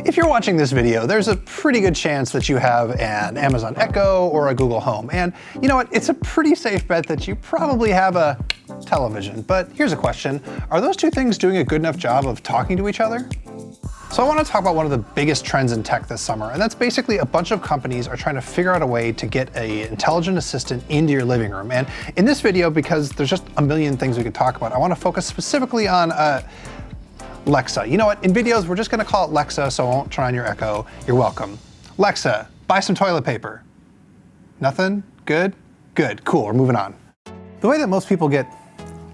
If you're watching this video, there's a pretty good chance that you have an Amazon Echo or a Google Home. And you know what? It's a pretty safe bet that you probably have a television. But here's a question. Are those two things doing a good enough job of talking to each other? So I want to talk about one of the biggest trends in tech this summer, and that's basically a bunch of companies are trying to figure out a way to get an intelligent assistant into your living room. And in this video, because there's just a million things we could talk about, I want to focus specifically on Lexa. You know what? In videos, we're just going to call it Lexa, so I won't try on your Echo. You're welcome. Lexa, buy some toilet paper. Nothing? Good? Good. Cool. We're moving on. The way that most people get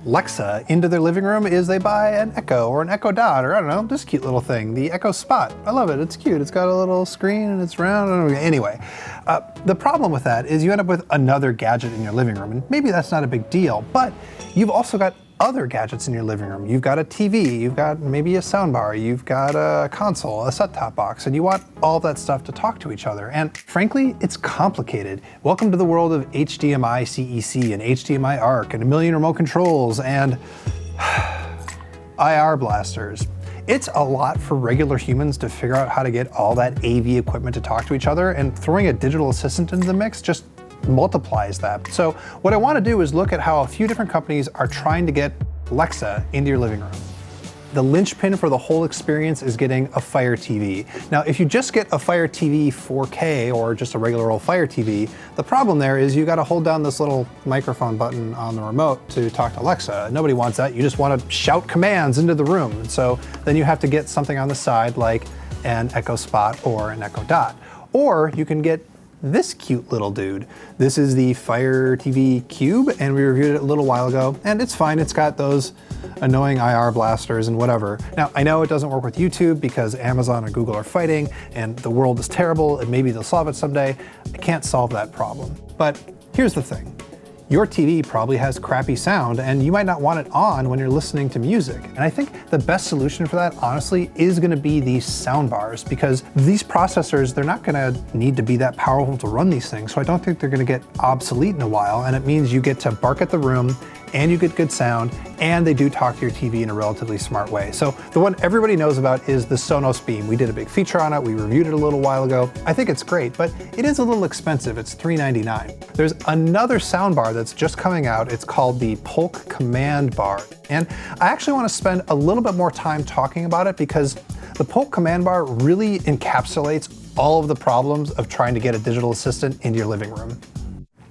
Lexa into their living room is they buy an Echo or an Echo Dot, or I don't know, this cute little thing, the Echo Spot. I love it. It's cute. It's got a little screen and it's round. Anyway, the problem with that is you end up with another gadget in your living room, and maybe that's not a big deal, but you've also got other gadgets in your living room. You've got a TV, you've got maybe a soundbar, you've got a console, a set-top box, and you want all that stuff to talk to each other. And frankly, it's complicated. Welcome to the world of HDMI CEC and HDMI ARC and a million remote controls and IR blasters. It's a lot for regular humans to figure out how to get all that AV equipment to talk to each other, and throwing a digital assistant into the mix just multiplies that. So what I want to do is look at how a few different companies are trying to get Lexa into your living room. The linchpin for the whole experience is getting a Fire TV. Now, if you just get a Fire TV 4K or just a regular old Fire TV, the problem there is you got to hold down this little microphone button on the remote to talk to Alexa. Nobody wants that. You just want to shout commands into the room. And so then you have to get something on the side like an Echo Spot or an Echo Dot. Or you can get this cute little dude. This is the Fire TV Cube, and we reviewed it a little while ago, and it's fine. It's got those annoying IR blasters and whatever. Now, I know it doesn't work with YouTube because Amazon and Google are fighting, and the world is terrible, and maybe they'll solve it someday. I can't solve that problem. But here's the thing. Your TV probably has crappy sound, and you might not want it on when you're listening to music. And I think the best solution for that, honestly, is gonna be these sound bars, because these processors, they're not gonna need to be that powerful to run these things, so I don't think they're gonna get obsolete in a while, and it means you get to bark at the room, and you get good sound, and they do talk to your TV in a relatively smart way. So the one everybody knows about is the Sonos Beam. We did a big feature on it, we reviewed it a little while ago. I think it's great, but it is a little expensive. It's $399. There's another soundbar that's just coming out. It's called the Polk Command Bar. And I actually want to spend a little bit more time talking about it because the Polk Command Bar really encapsulates all of the problems of trying to get a digital assistant into your living room.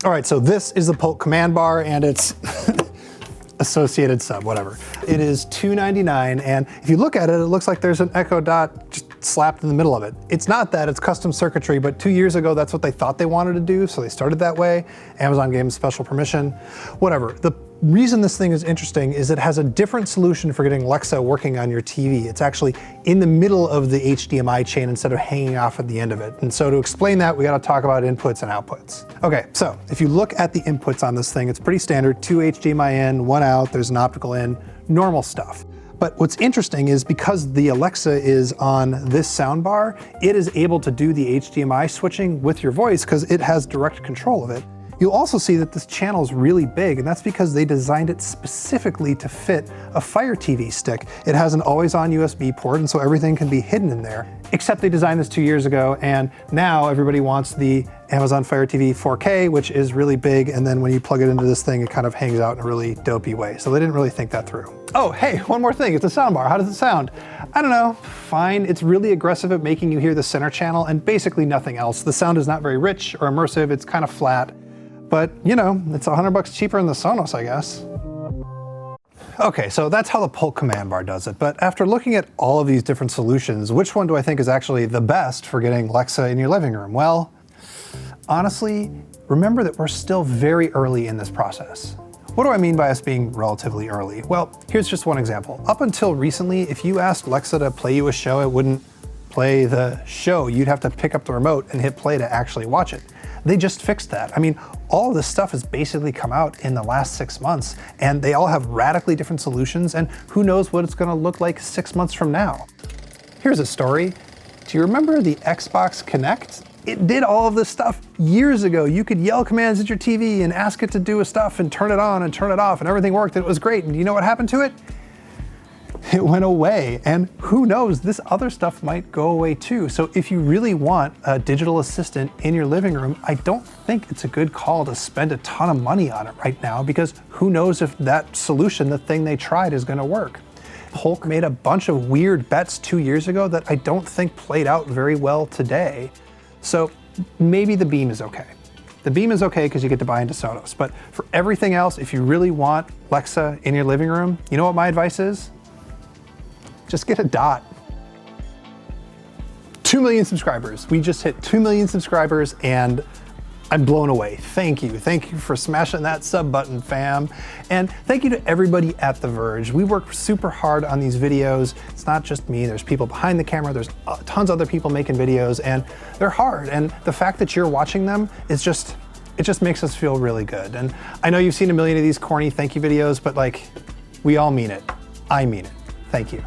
All right, so this is the Polk Command Bar, and it's associated sub, whatever. It is $299, and if you look at it, it looks like there's an Echo Dot just slapped in the middle of it. It's not that, it's custom circuitry, but 2 years ago, that's what they thought they wanted to do, so they started that way. Amazon gave them special permission, whatever. The reason this thing is interesting is it has a different solution for getting Lexa working on your TV. It's actually in the middle of the HDMI chain instead of hanging off at the end of it. And so to explain that, we gotta talk about inputs and outputs. Okay, so if you look at the inputs on this thing, it's pretty standard, 2 HDMI in, 1 out, there's an optical in, normal stuff. But what's interesting is because the Alexa is on this soundbar, it is able to do the HDMI switching with your voice because it has direct control of it. You'll also see that this channel is really big, and that's because they designed it specifically to fit a Fire TV stick. It has an always-on USB port, and so everything can be hidden in there. Except they designed this 2 years ago, and now everybody wants the Amazon Fire TV 4K, which is really big, and then when you plug it into this thing, it kind of hangs out in a really dopey way. So they didn't really think that through. Oh, hey, one more thing, it's a soundbar. How does it sound? I don't know, fine. It's really aggressive at making you hear the center channel and basically nothing else. The sound is not very rich or immersive, it's kind of flat. But, you know, it's $100 cheaper than the Sonos, I guess. Okay, so that's how the Polk Command Bar does it. But after looking at all of these different solutions, which one do I think is actually the best for getting Lexa in your living room? Well, honestly, remember that we're still very early in this process. What do I mean by us being relatively early? Well, here's just one example. Up until recently, if you asked Lexa to play you a show, it wouldn't play the show. You'd have to pick up the remote and hit play to actually watch it. They just fixed that. I mean, all of this stuff has basically come out in the last 6 months, and they all have radically different solutions, and who knows what it's gonna look like 6 months from now. Here's a story. Do you remember the Xbox Kinect? It did all of this stuff years ago. You could yell commands at your TV and ask it to do a stuff and turn it on and turn it off, and everything worked, and it was great. And do you know what happened to it? it went away. And who knows, this other stuff might go away too. So if you really want a digital assistant in your living room, I don't think it's a good call to spend a ton of money on it right now, because who knows if that solution, the thing they tried, is gonna work. Polk made a bunch of weird bets 2 years ago that I don't think played out very well today. So maybe the Beam is okay. The Beam is okay because you get to buy into Sonos. But for everything else, if you really want Alexa in your living room, you know what my advice is? Just get a Dot. 2 million subscribers. We just hit 2 million subscribers and I'm blown away. Thank you. Thank you for smashing that sub button, fam. And thank you to everybody at The Verge. We work super hard on these videos. It's not just me. There's people behind the camera. There's tons of other people making videos, and they're hard. And the fact that you're watching them is it just makes us feel really good. And I know you've seen a million of these corny thank you videos, but like, we all mean it. I mean it. Thank you.